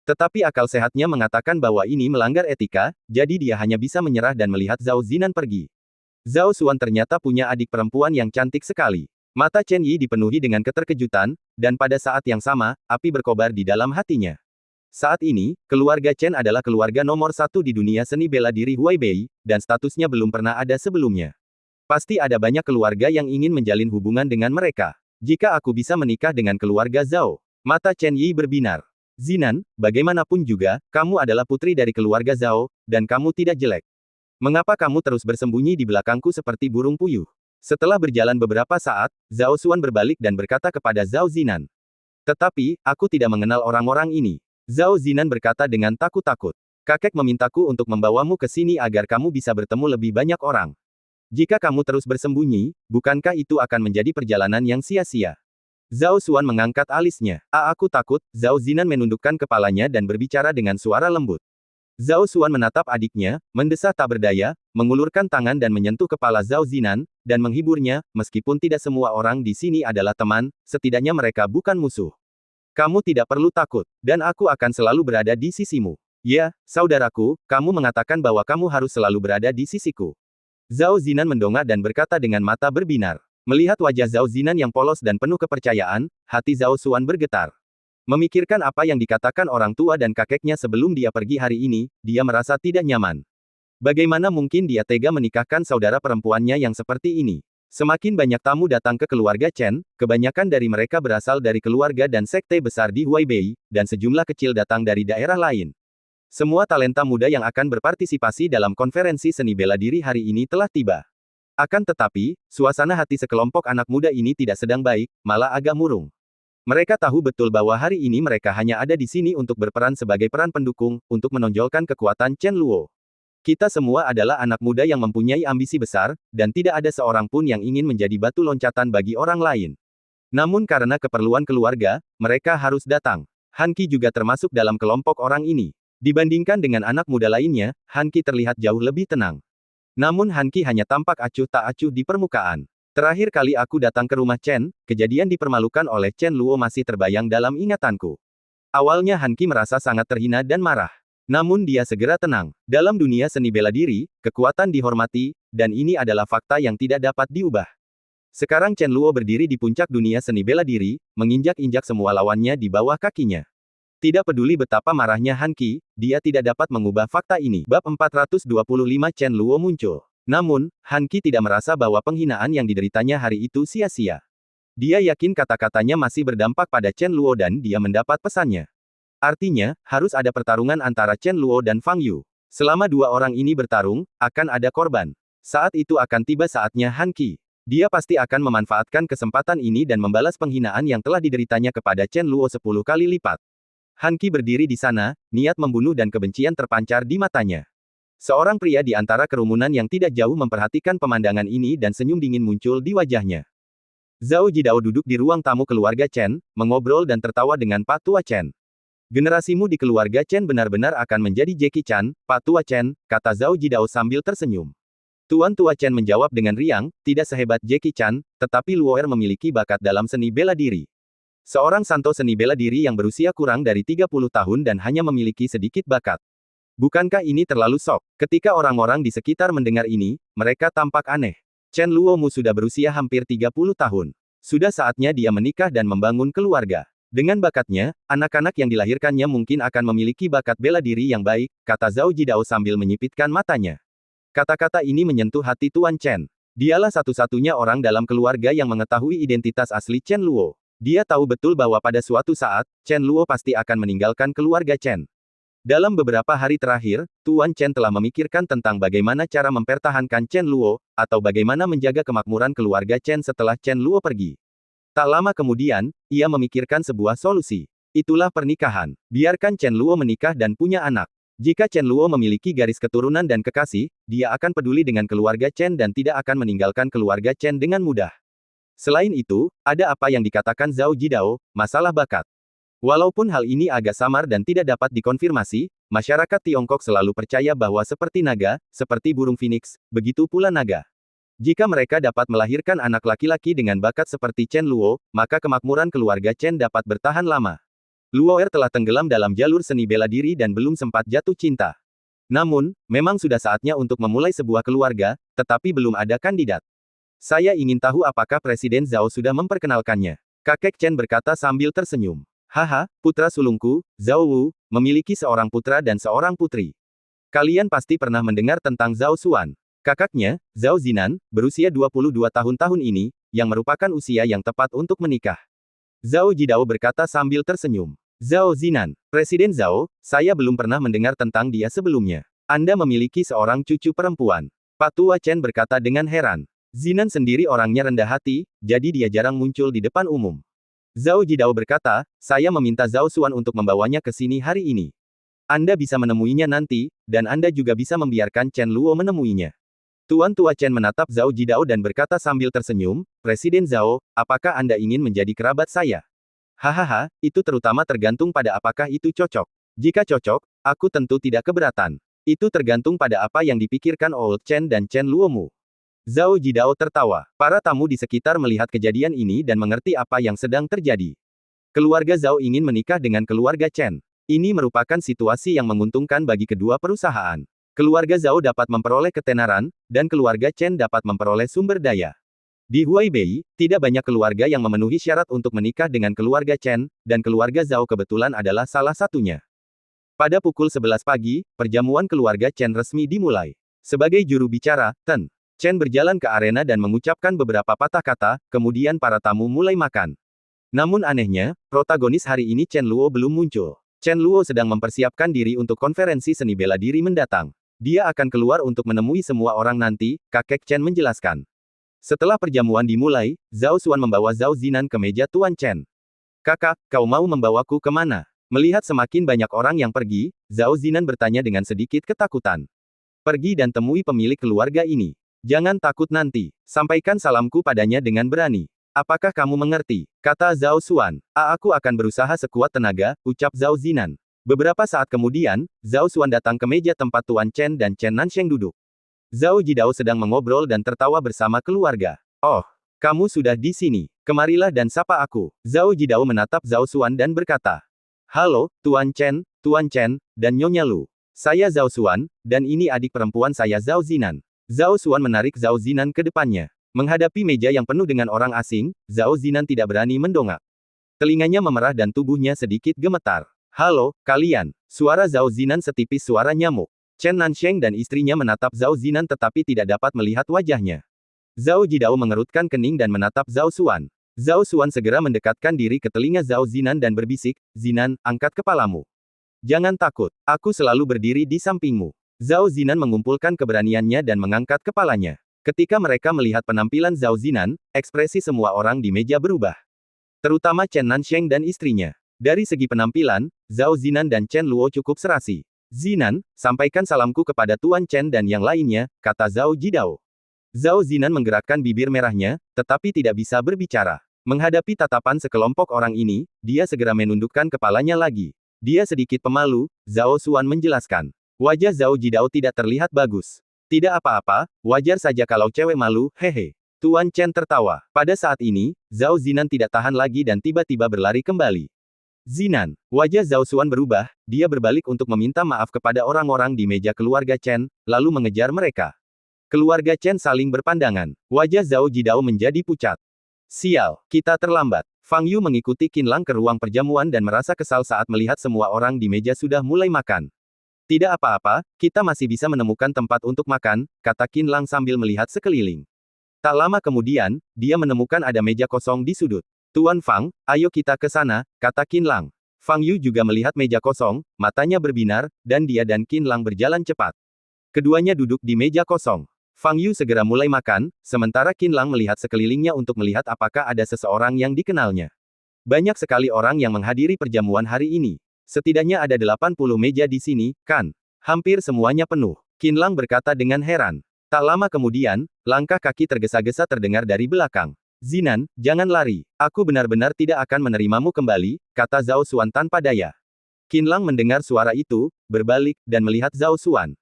Tetapi akal sehatnya mengatakan bahwa ini melanggar etika, jadi dia hanya bisa menyerah dan melihat Zhao Zinan pergi. Zhao Xuan ternyata punya adik perempuan yang cantik sekali. Mata Chen Yi dipenuhi dengan keterkejutan, dan pada saat yang sama, api berkobar di dalam hatinya. Saat ini, keluarga Chen adalah keluarga nomor satu di dunia seni bela diri Huaibei, dan statusnya belum pernah ada sebelumnya. Pasti ada banyak keluarga yang ingin menjalin hubungan dengan mereka. Jika aku bisa menikah dengan keluarga Zhao. Mata Chen Yi berbinar. Zinan, bagaimanapun juga, kamu adalah putri dari keluarga Zhao, dan kamu tidak jelek. Mengapa kamu terus bersembunyi di belakangku seperti burung puyuh? Setelah berjalan beberapa saat, Zhao Xuan berbalik dan berkata kepada Zhao Zinan. Tetapi, aku tidak mengenal orang-orang ini. Zhao Zinan berkata dengan takut-takut. Kakek memintaku untuk membawamu ke sini agar kamu bisa bertemu lebih banyak orang. Jika kamu terus bersembunyi, bukankah itu akan menjadi perjalanan yang sia-sia? Zhao Xuan mengangkat alisnya. Aku takut, Zhao Zinan menundukkan kepalanya dan berbicara dengan suara lembut. Zhao Xuan menatap adiknya, mendesah tak berdaya, mengulurkan tangan dan menyentuh kepala Zhao Zinan, dan menghiburnya, meskipun tidak semua orang di sini adalah teman, setidaknya mereka bukan musuh. Kamu tidak perlu takut, dan aku akan selalu berada di sisimu. Ya, saudaraku, kamu mengatakan bahwa kamu harus selalu berada di sisiku. Zhao Zinan mendongak dan berkata dengan mata berbinar. Melihat wajah Zhao Zinan yang polos dan penuh kepercayaan, hati Zhao Xuan bergetar. Memikirkan apa yang dikatakan orang tua dan kakeknya sebelum dia pergi hari ini, dia merasa tidak nyaman. Bagaimana mungkin dia tega menikahkan saudara perempuannya yang seperti ini? Semakin banyak tamu datang ke keluarga Chen, kebanyakan dari mereka berasal dari keluarga dan sekte besar di Huaibei, dan sejumlah kecil datang dari daerah lain. Semua talenta muda yang akan berpartisipasi dalam konferensi seni bela diri hari ini telah tiba. Akan tetapi, suasana hati sekelompok anak muda ini tidak sedang baik, malah agak murung. Mereka tahu betul bahwa hari ini mereka hanya ada di sini untuk berperan sebagai peran pendukung, untuk menonjolkan kekuatan Chen Luo. Kita semua adalah anak muda yang mempunyai ambisi besar, dan tidak ada seorang pun yang ingin menjadi batu loncatan bagi orang lain. Namun karena keperluan keluarga, mereka harus datang. Han Qi juga termasuk dalam kelompok orang ini. Dibandingkan dengan anak muda lainnya, Han Qi terlihat jauh lebih tenang. Namun Han Qi hanya tampak acuh tak acuh di permukaan. Terakhir kali aku datang ke rumah Chen, kejadian dipermalukan oleh Chen Luo masih terbayang dalam ingatanku. Awalnya Han Qi merasa sangat terhina dan marah. Namun dia segera tenang. Dalam dunia seni bela diri, kekuatan dihormati, dan ini adalah fakta yang tidak dapat diubah. Sekarang Chen Luo berdiri di puncak dunia seni bela diri, menginjak-injak semua lawannya di bawah kakinya. Tidak peduli betapa marahnya Han Qi, dia tidak dapat mengubah fakta ini. Bab 425 Chen Luo muncul. Namun, Han Qi tidak merasa bahwa penghinaan yang dideritanya hari itu sia-sia. Dia yakin kata-katanya masih berdampak pada Chen Luo dan dia mendapat pesannya. Artinya, harus ada pertarungan antara Chen Luo dan Fang Yu. Selama dua orang ini bertarung, akan ada korban. Saat itu akan tiba saatnya Han Qi. Dia pasti akan memanfaatkan kesempatan ini dan membalas penghinaan yang telah dideritanya kepada Chen Luo 10 kali lipat. Han Qi berdiri di sana, niat membunuh dan kebencian terpancar di matanya. Seorang pria di antara kerumunan yang tidak jauh memperhatikan pemandangan ini dan senyum dingin muncul di wajahnya. Zhao Jidao duduk di ruang tamu keluarga Chen, mengobrol dan tertawa dengan Pak Tua Chen. Generasimu di keluarga Chen benar-benar akan menjadi Jackie Chan, Pak Tua Chen, kata Zhao Jidao sambil tersenyum. Tuan Tua Chen menjawab dengan riang, tidak sehebat Jackie Chan, tetapi Luo'er memiliki bakat dalam seni bela diri. Seorang santo seni bela diri yang berusia kurang dari 30 tahun dan hanya memiliki sedikit bakat. Bukankah ini terlalu sok? Ketika orang-orang di sekitar mendengar ini, mereka tampak aneh. Chen Luomu sudah berusia hampir 30 tahun. Sudah saatnya dia menikah dan membangun keluarga. Dengan bakatnya, anak-anak yang dilahirkannya mungkin akan memiliki bakat bela diri yang baik, kata Zhao Jidao sambil menyipitkan matanya. Kata-kata ini menyentuh hati Tuan Chen. Dialah satu-satunya orang dalam keluarga yang mengetahui identitas asli Chen Luo. Dia tahu betul bahwa pada suatu saat, Chen Luo pasti akan meninggalkan keluarga Chen. Dalam beberapa hari terakhir, Tuan Chen telah memikirkan tentang bagaimana cara mempertahankan Chen Luo, atau bagaimana menjaga kemakmuran keluarga Chen setelah Chen Luo pergi. Tak lama kemudian, ia memikirkan sebuah solusi. Itulah pernikahan. Biarkan Chen Luo menikah dan punya anak. Jika Chen Luo memiliki garis keturunan dan kekasih, dia akan peduli dengan keluarga Chen dan tidak akan meninggalkan keluarga Chen dengan mudah. Selain itu, ada apa yang dikatakan Zhao Jidao, masalah bakat. Walaupun hal ini agak samar dan tidak dapat dikonfirmasi, masyarakat Tiongkok selalu percaya bahwa seperti naga, seperti burung phoenix, begitu pula naga. Jika mereka dapat melahirkan anak laki-laki dengan bakat seperti Chen Luo, maka kemakmuran keluarga Chen dapat bertahan lama. Luo'er telah tenggelam dalam jalur seni bela diri dan belum sempat jatuh cinta. Namun, memang sudah saatnya untuk memulai sebuah keluarga, tetapi belum ada kandidat. Saya ingin tahu apakah Presiden Zhao sudah memperkenalkannya. Kakek Chen berkata sambil tersenyum. Haha, putra sulungku, Zhao Wu, memiliki seorang putra dan seorang putri. Kalian pasti pernah mendengar tentang Zhao Xuan. Kakaknya, Zhao Zinan, berusia 22 tahun ini, yang merupakan usia yang tepat untuk menikah. Zhao Jidao berkata sambil tersenyum. Zhao Zinan, Presiden Zhao, saya belum pernah mendengar tentang dia sebelumnya. Anda memiliki seorang cucu perempuan. Pak Tua Chen berkata dengan heran. Zinan sendiri orangnya rendah hati, jadi dia jarang muncul di depan umum. Zhao Jidao berkata, saya meminta Zhao Xuan untuk membawanya ke sini hari ini. Anda bisa menemuinya nanti, dan Anda juga bisa membiarkan Chen Luo menemuinya. Tuan Tua Chen menatap Zhao Jidao dan berkata sambil tersenyum, Presiden Zhao, apakah Anda ingin menjadi kerabat saya? Hahaha, itu terutama tergantung pada apakah itu cocok. Jika cocok, aku tentu tidak keberatan. Itu tergantung pada apa yang dipikirkan Old Chen dan Chen Luomu. Zhao Jidao tertawa. Para tamu di sekitar melihat kejadian ini dan mengerti apa yang sedang terjadi. Keluarga Zhao ingin menikah dengan keluarga Chen. Ini merupakan situasi yang menguntungkan bagi kedua perusahaan. Keluarga Zhao dapat memperoleh ketenaran, dan keluarga Chen dapat memperoleh sumber daya. Di Huaibei, tidak banyak keluarga yang memenuhi syarat untuk menikah dengan keluarga Chen, dan keluarga Zhao kebetulan adalah salah satunya. Pada pukul 11 pagi, perjamuan keluarga Chen resmi dimulai. Sebagai juru bicara, Chen berjalan ke arena dan mengucapkan beberapa patah kata, kemudian para tamu mulai makan. Namun anehnya, protagonis hari ini Chen Luo belum muncul. Chen Luo sedang mempersiapkan diri untuk konferensi seni bela diri mendatang. Dia akan keluar untuk menemui semua orang nanti, kakek Chen menjelaskan. Setelah perjamuan dimulai, Zhao Xuan membawa Zhao Zinan ke meja Tuan Chen. Kakak, kau mau membawaku kemana? Melihat semakin banyak orang yang pergi, Zhao Zinan bertanya dengan sedikit ketakutan. Pergi dan temui pemilik keluarga ini. Jangan takut nanti. Sampaikan salamku padanya dengan berani. Apakah kamu mengerti? Kata Zhao Xuan. Aku akan berusaha sekuat tenaga, ucap Zhao Zinan. Beberapa saat kemudian, Zhao Xuan datang ke meja tempat Tuan Chen dan Chen Nansheng duduk. Zhao Jidao sedang mengobrol dan tertawa bersama keluarga. Oh, kamu sudah di sini. Kemarilah dan sapa aku. Zhao Jidao menatap Zhao Xuan dan berkata. Halo, Tuan Chen, dan Nyonya Lu. Saya Zhao Xuan, dan ini adik perempuan saya Zhao Zinan. Zhao Xuan menarik Zhao Zinan ke depannya. Menghadapi meja yang penuh dengan orang asing, Zhao Zinan tidak berani mendongak. Telinganya memerah dan tubuhnya sedikit gemetar. Halo, kalian. Suara Zhao Zinan setipis suara nyamuk. Chen Nansheng dan istrinya menatap Zhao Zinan tetapi tidak dapat melihat wajahnya. Zhao Jidao mengerutkan kening dan menatap Zhao Xuan. Zhao Xuan segera mendekatkan diri ke telinga Zhao Zinan dan berbisik, Zinan, angkat kepalamu. Jangan takut, aku selalu berdiri di sampingmu. Zhao Zinan mengumpulkan keberaniannya dan mengangkat kepalanya. Ketika mereka melihat penampilan Zhao Zinan, ekspresi semua orang di meja berubah. Terutama Chen Nansheng dan istrinya. Dari segi penampilan, Zhao Zinan dan Chen Luo cukup serasi. Zinan, sampaikan salamku kepada Tuan Chen dan yang lainnya, kata Zhao Jidao. Zhao Zinan menggerakkan bibir merahnya, tetapi tidak bisa berbicara. Menghadapi tatapan sekelompok orang ini, dia segera menundukkan kepalanya lagi. Dia sedikit pemalu, Zhao Xuan menjelaskan. Wajah Zhao Jidao tidak terlihat bagus. Tidak apa-apa, wajar saja kalau cewek malu, hehe. Tuan Chen tertawa. Pada saat ini, Zhao Zinan tidak tahan lagi dan tiba-tiba berlari kembali. Zinan, wajah Zhao Xuan berubah, dia berbalik untuk meminta maaf kepada orang-orang di meja keluarga Chen, lalu mengejar mereka. Keluarga Chen saling berpandangan. Wajah Zhao Jidao menjadi pucat. Sial, kita terlambat. Fang Yu mengikuti Qin Lang ke ruang perjamuan dan merasa kesal saat melihat semua orang di meja sudah mulai makan. Tidak apa-apa, kita masih bisa menemukan tempat untuk makan, kata Qin Lang sambil melihat sekeliling. Tak lama kemudian, dia menemukan ada meja kosong di sudut. Tuan Fang, ayo kita ke sana, kata Qin Lang. Fang Yu juga melihat meja kosong, matanya berbinar, dan dia dan Qin Lang berjalan cepat. Keduanya duduk di meja kosong. Fang Yu segera mulai makan, sementara Qin Lang melihat sekelilingnya untuk melihat apakah ada seseorang yang dikenalnya. Banyak sekali orang yang menghadiri perjamuan hari ini. Setidaknya ada 80 meja di sini, kan? Hampir semuanya penuh. Qin Lang berkata dengan heran. Tak lama kemudian, langkah kaki tergesa-gesa terdengar dari belakang. Zinan, jangan lari. Aku benar-benar tidak akan menerimamu kembali, kata Zhao Xuan tanpa daya. Qin Lang mendengar suara itu, berbalik, dan melihat Zhao Xuan.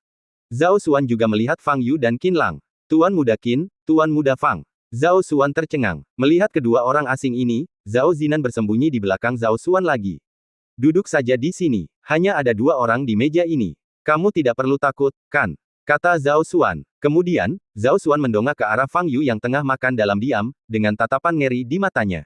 Zhao Xuan juga melihat Fang Yu dan Qin Lang. Tuan muda Qin, Tuan muda Fang. Zhao Xuan tercengang. Melihat kedua orang asing ini, Zhao Zinan bersembunyi di belakang Zhao Xuan lagi. Duduk saja di sini. Hanya ada dua orang di meja ini. Kamu tidak perlu takut, kan? Kata Zhao Xuan. Kemudian, Zhao Xuan mendongak ke arah Fang Yu yang tengah makan dalam diam, dengan tatapan ngeri di matanya.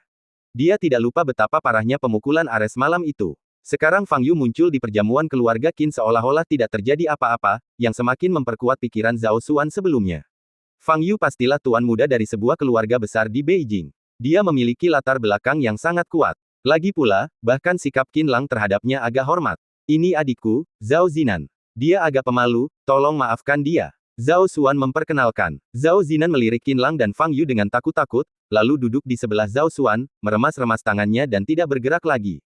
Dia tidak lupa betapa parahnya pemukulan Ares malam itu. Sekarang Fang Yu muncul di perjamuan keluarga Qin seolah-olah tidak terjadi apa-apa, yang semakin memperkuat pikiran Zhao Xuan sebelumnya. Fang Yu pastilah tuan muda dari sebuah keluarga besar di Beijing. Dia memiliki latar belakang yang sangat kuat. Lagi pula, bahkan sikap Qin Lang terhadapnya agak hormat. Ini adikku, Zhao Zinan. Dia agak pemalu, tolong maafkan dia. Zhao Xuan memperkenalkan. Zhao Zinan melirik Qin Lang dan Fang Yu dengan takut-takut, lalu duduk di sebelah Zhao Xuan, meremas-remas tangannya dan tidak bergerak lagi.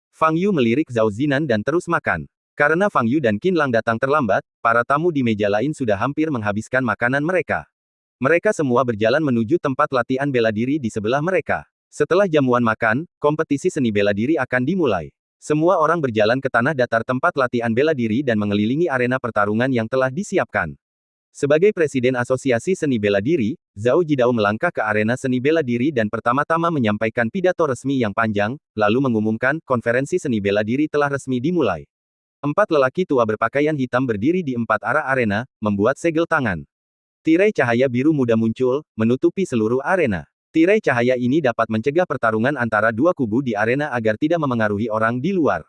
Fang Yu melirik Zhao Zinan dan terus makan. Karena Fang Yu dan Qin Lang datang terlambat, para tamu di meja lain sudah hampir menghabiskan makanan mereka. Mereka semua berjalan menuju tempat latihan bela diri di sebelah mereka. Setelah jamuan makan, kompetisi seni bela diri akan dimulai. Semua orang berjalan ke tanah datar tempat latihan bela diri dan mengelilingi arena pertarungan yang telah disiapkan. Sebagai Presiden Asosiasi Seni Bela Diri, Zhao Jidao melangkah ke arena seni bela diri dan pertama-tama menyampaikan pidato resmi yang panjang, lalu mengumumkan konferensi seni bela diri telah resmi dimulai. 4 lelaki tua berpakaian hitam berdiri di 4 arah arena, membuat segel tangan. Tirai cahaya biru muda muncul, menutupi seluruh arena. Tirai cahaya ini dapat mencegah pertarungan antara dua kubu di arena agar tidak memengaruhi orang di luar.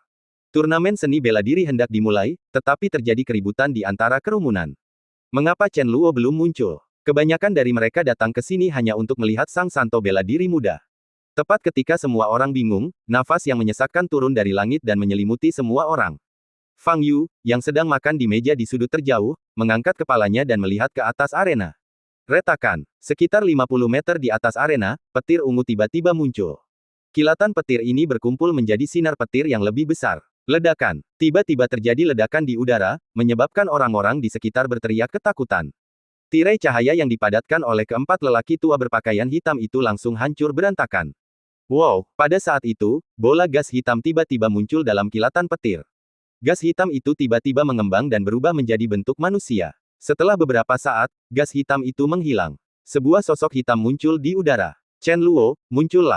Turnamen seni bela diri hendak dimulai, tetapi terjadi keributan di antara kerumunan. Mengapa Chen Luo belum muncul? Kebanyakan dari mereka datang ke sini hanya untuk melihat sang santo bela diri muda. Tepat ketika semua orang bingung, nafas yang menyesakkan turun dari langit dan menyelimuti semua orang. Fang Yu, yang sedang makan di meja di sudut terjauh, mengangkat kepalanya dan melihat ke atas arena. Retakan. Sekitar 50 meter di atas arena, petir ungu tiba-tiba muncul. Kilatan petir ini berkumpul menjadi sinar petir yang lebih besar. Ledakan. Tiba-tiba terjadi ledakan di udara, menyebabkan orang-orang di sekitar berteriak ketakutan. Tirai cahaya yang dipadatkan oleh keempat lelaki tua berpakaian hitam itu langsung hancur berantakan. Wow, pada saat itu, bola gas hitam tiba-tiba muncul dalam kilatan petir. Gas hitam itu tiba-tiba mengembang dan berubah menjadi bentuk manusia. Setelah beberapa saat, gas hitam itu menghilang. Sebuah sosok hitam muncul di udara. Chen Luo, muncullah.